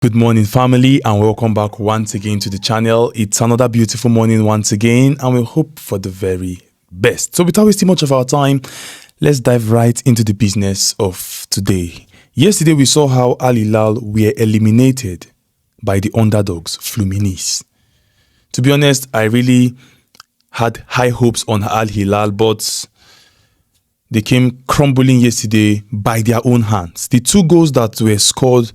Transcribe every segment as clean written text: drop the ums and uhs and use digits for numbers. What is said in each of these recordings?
Good morning, family, and welcome back once again to the channel. It's another beautiful morning once again, and we hope for the very best. So without wasting much of our time, let's dive right into the business of today. Yesterday, we saw how Al Hilal were eliminated by the underdogs, Fluminense. To be honest, I really had high hopes on Al Hilal, but they came crumbling yesterday by their own hands. The two goals that were scored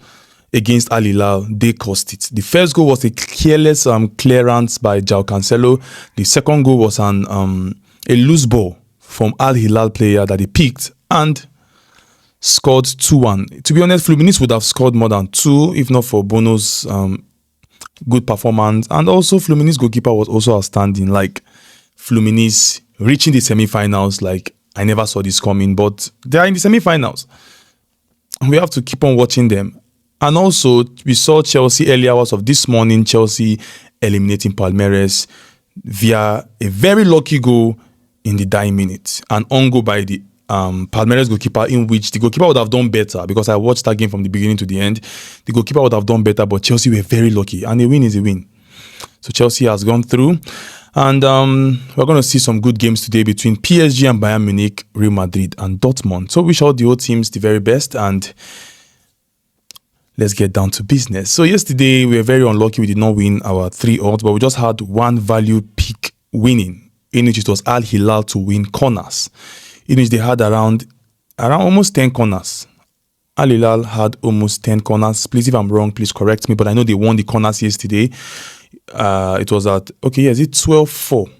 against Al Hilal, they cost it. The first goal was a careless clearance by João Cancelo. The second goal was a loose ball from Al Hilal player that he picked and scored 2-1. To be honest, Fluminense would have scored more than 2 if not for Bono's good performance. And also, Fluminense goalkeeper was also outstanding. Like, Fluminense reaching the semi-finals, like, I never saw this coming, but they are in the semi-finals. We have to keep on watching them. And also, we saw Chelsea early hours of this morning, Chelsea eliminating Palmeiras via a very lucky goal in the dying minute. An own goal by the Palmeiras goalkeeper, in which the goalkeeper would have done better, because I watched that game from the beginning to the end. The goalkeeper would have done better, but Chelsea were very lucky, and a win is a win. So Chelsea has gone through. And we're going to see some good games today between PSG and Bayern Munich, Real Madrid and Dortmund. So we wish all the whole teams the very best, and let's get down to business. So yesterday, we were very unlucky. We did not win our 3 odds, but we just had one value pick winning, in which it was Al Hilal to win corners, in which they had around almost 10 corners. Al Hilal had almost 10 corners. Please, if I'm wrong, please correct me, but I know they won the corners yesterday. It was at, is it 12-4?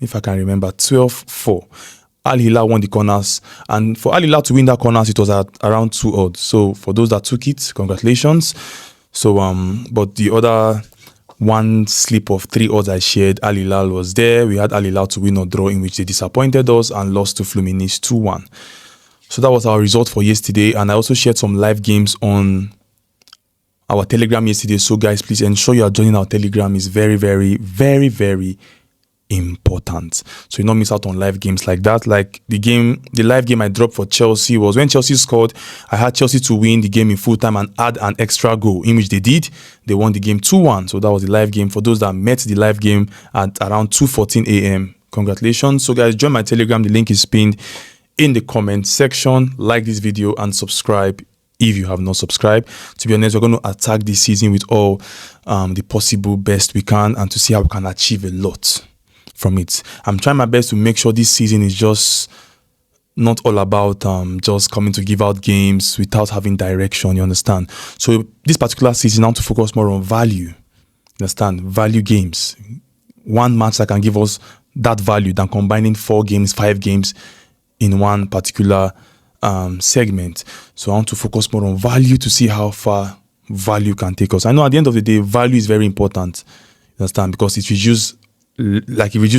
If I can remember, 12-4. Al Hilal won the corners, and for Al Hilal to win that corners, it was at around 2 odds. So for those that took it, congratulations. So but the other one slip of 3 odds I shared, Al Hilal was there. We had Al Hilal to win or draw, in which they disappointed us and lost to Fluminense 2-1. So that was our result for yesterday, and I also shared some live games on our Telegram yesterday. So guys, please ensure you are joining our Telegram. It's very, very, very, very important, so you don't miss out on live games like that. Like the live game I dropped for Chelsea was when Chelsea scored. I had Chelsea to win the game in full time and add an extra goal, in which they did. They won the game 2-1. So that was the live game. For those that met the live game at around 2:14 a.m., congratulations. So guys, join my Telegram. The link is pinned in the comment section. Like this video and subscribe if you have not subscribed. To be honest, we're going to attack this season with all the possible best we can, and to see how we can achieve a lot from it. I'm trying my best to make sure this season is just not all about just coming to give out games without having direction, you understand? So this particular season, I want to focus more on value, understand? Value games. One match that can give us that value than combining 4 games, 5 games in one particular segment. So I want to focus more on value to see how far value can take us. I know at the end of the day, value is very important, you understand? Because it reduces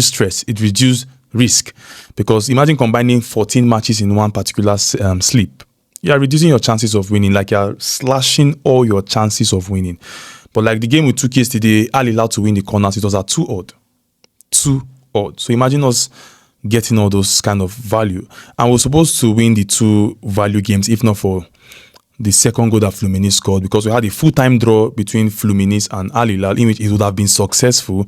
stress, it reduces risk. Because imagine combining 14 matches in one particular sleep. You are reducing your chances of winning, like you are slashing all your chances of winning. But like the game we took yesterday, Al Hilal to win the corners, it was at 2 odd. 2 odd. So imagine us getting all those kind of value. And we're supposed to win the 2 value games, if not for the second goal that Fluminense scored, because we had a full-time draw between Fluminense and Al Hilal, in which it would have been successful.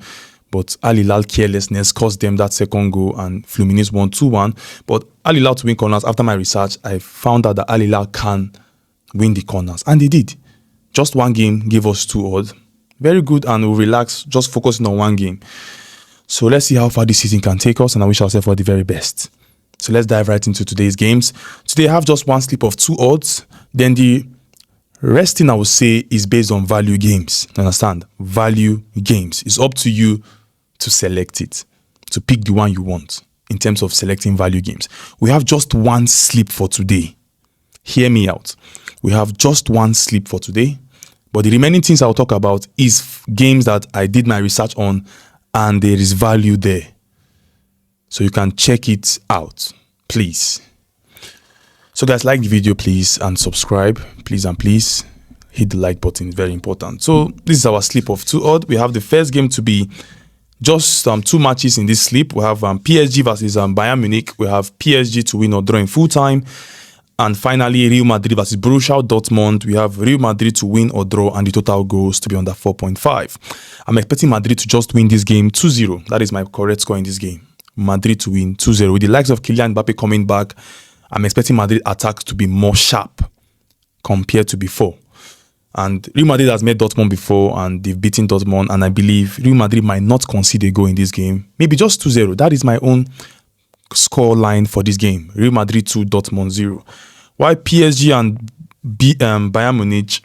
But Al Hilal carelessness cost them that second goal, and Fluminense won 2-1. But Al Hilal to win corners, after my research, I found out that Al Hilal can win the corners. And they did. Just one game gave us 2 odds. Very good, and we'll relax, just focusing on one game. So let's see how far this season can take us, and I wish ourselves for the very best. So let's dive right into today's games. Today I have just one slip of 2 odds. Then the resting, I would say, is based on value games. Understand? Value games. It's up to you to select it, to pick the one you want in terms of selecting value games. We have just one slip for today. Hear me out. We have just one slip for today, but the remaining things I'll talk about is games that I did my research on and there is value there. So you can check it out, please. So guys, like the video, please, and subscribe, please, and please hit the like button. It's very important. So this is our slip of 2 odd. We have the first game to be just 2 matches in this slip. We have PSG versus Bayern Munich. We have PSG to win or draw in full time. And finally, Real Madrid versus Borussia Dortmund. We have Real Madrid to win or draw and the total goals to be under 4.5. I'm expecting Madrid to just win this game 2-0. That is my correct score in this game. Madrid to win 2-0. With the likes of Kylian Mbappe coming back, I'm expecting Madrid attacks to be more sharp compared to before. And Real Madrid has met Dortmund before and they've beaten Dortmund. And I believe Real Madrid might not concede a goal in this game. Maybe just 2-0. That is my own score line for this game. Real Madrid 2, Dortmund 0. While PSG and Bayern Munich,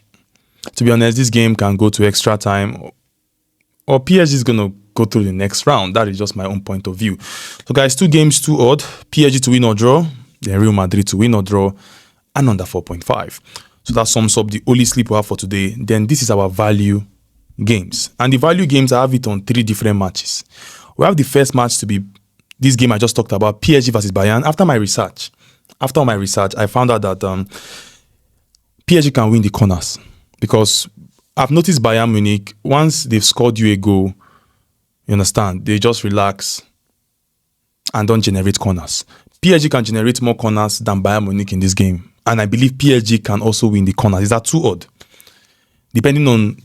to be honest, this game can go to extra time, or PSG is going to go through the next round. That is just my own point of view. So guys, 2 games, 2 odd. PSG to win or draw, then Real Madrid to win or draw, and under 4.5. So that sums up the only sleep we have for today. Then this is our value games. And the value games, I have it on 3 different matches. We have the first match to be this game I just talked about, PSG versus Bayern. After my research, I found out that PSG can win the corners, because I've noticed Bayern Munich, once they've scored you a goal, you understand, they just relax and don't generate corners. PSG can generate more corners than Bayern Munich in this game. And I believe PSG can also win the corners. Is that too odd? Depending on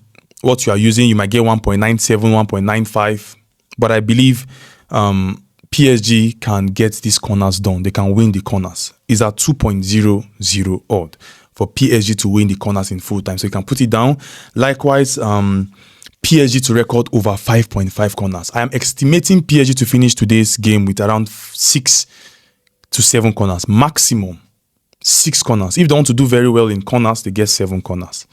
what you are using, you might get 1.97, 1.95. But I believe PSG can get these corners done. They can win the corners. Is at 2.00 odd for PSG to win the corners in full time. So you can put it down. Likewise, PSG to record over 5.5 corners. I am estimating PSG to finish today's game with around 6 to 7 corners. Maximum 6 corners. If they want to do very well in corners, they get 7 corners.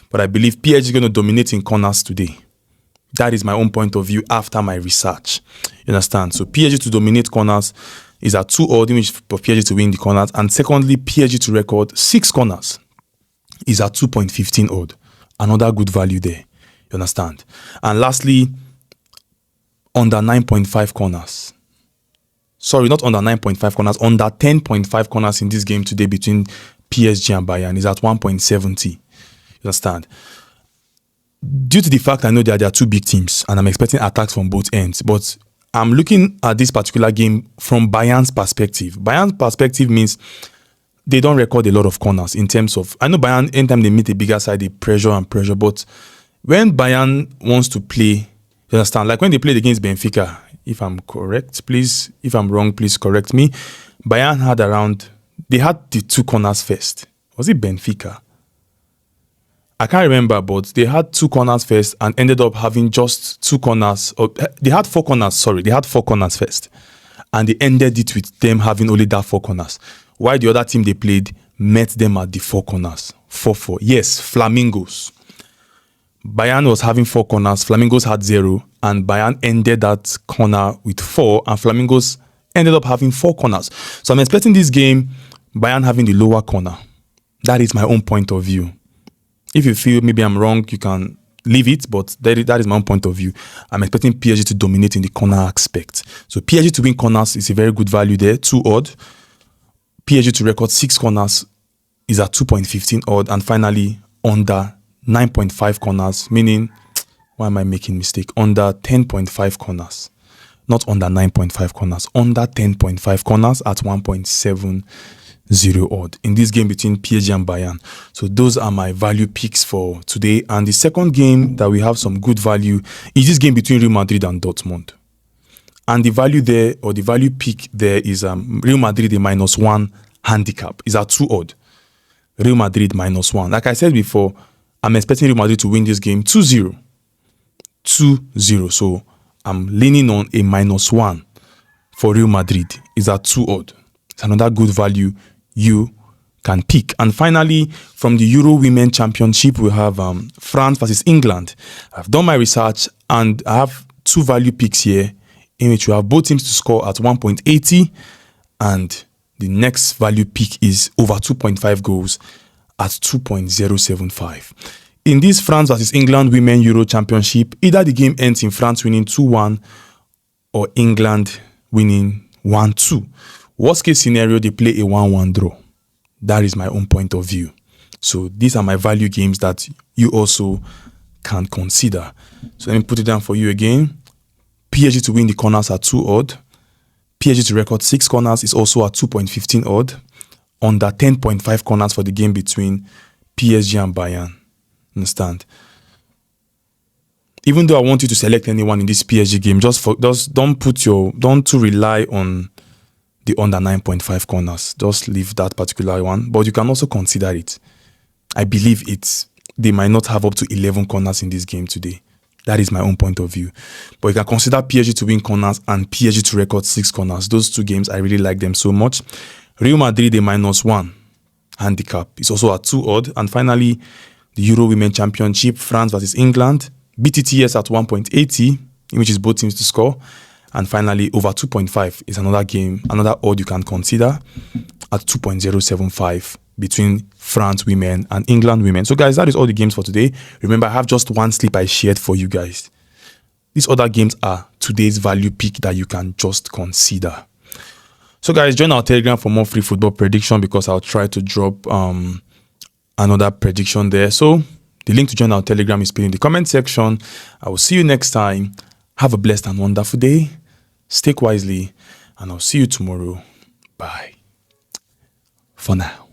But I believe PSG is going to dominate in corners today. That is my own point of view after my research. You understand? So PSG to dominate corners is at 2 odd, which for PSG to win the corners. And secondly, PSG to record 6 corners is at 2.15 odd. Another good value there. You understand? And lastly, under 9.5 corners. Sorry, not under 9.5 corners, under 10.5 corners in this game today between PSG and Bayern is at 1.70. You understand? Due to the fact I know that there are 2 big teams and I'm expecting attacks from both ends, but I'm looking at this particular game from Bayern's perspective. Bayern's perspective means they don't record a lot of corners in terms of, I know Bayern, anytime they meet a bigger side, they pressure, but when Bayern wants to play, you understand, like when they played against Benfica, if I'm correct, please, if I'm wrong, please correct me. Bayern they had the 2 corners first. Was it Benfica? I can't remember, but they had 2 corners first and ended up having just 2 corners. They had 4 corners, sorry. They had 4 corners first. And they ended it with them having only that 4 corners. While the other team they played met them at the 4 corners. 4-4. Yes, Flamingos. Bayern was having 4 corners. Flamingos had 0. And Bayern ended that corner with 4. And Flamingos ended up having 4 corners. So I'm expecting this game, Bayern having the lower corner. That is my own point of view. If you feel maybe I'm wrong, you can leave it, but that is my own point of view. I'm expecting PSG to dominate in the corner aspect. So PSG to win corners is a very good value there, 2 odd. PSG to record 6 corners is at 2.15 odd. And finally, under 9.5 corners, meaning, why am I making mistake? Under 10.5 corners. Not under 9.5 corners, under 10.5 corners at 1.70 odd in this game between PSG and Bayern. So those are my value picks for today. And the second game that we have some good value is this game between Real Madrid and Dortmund. And the value there, or the value pick there, is Real Madrid a -1 handicap. Is at 2 odd. Real Madrid -1. Like I said before, I'm expecting Real Madrid to win this game 2-0. 2-0. So I'm leaning on a -1 for Real Madrid. Is at 2 odd. It's another good value you can pick. And finally, from the Euro Women Championship, we have France versus England. I've done my research and I have 2 value picks here in which we have both teams to score at 1.80, and the next value pick is over 2.5 goals at 2.075. In this France versus England Women Euro Championship, either the game ends in France winning 2-1 or England winning 1-2. Worst case scenario, they play a 1-1 draw. That is my own point of view. So these are my value games that you also can consider. So let me put it down for you again. PSG to win the corners at 2 odd. PSG to record 6 corners is also at 2.15 odd. under 10.5 corners for the game between PSG and Bayern. Understand? Even though I want you to select anyone in this PSG game, just don't to rely on the under 9.5 corners. Just leave that particular one. But you can also consider it. I believe they might not have up to 11 corners in this game today. That is my own point of view. But you can consider PSG to win corners and PSG to record 6 corners. Those two games, I really like them so much. Real Madrid, a -1 handicap. It's also a 2 odd. And finally, the Euro Women Championship, France versus England. BTTS at 1.80, which is both teams to score. And finally, over 2.5 is another game, another odd you can consider at 2.075 between France women and England women. So guys, that is all the games for today. Remember, I have just one slip I shared for you guys. These other games are today's value pick that you can just consider. So guys, join our Telegram for more free football prediction because I'll try to drop another prediction there. So the link to join our Telegram is pinned in the comment section. I will see you next time. Have a blessed and wonderful day. Stay wisely, and I'll see you tomorrow. Bye. For now.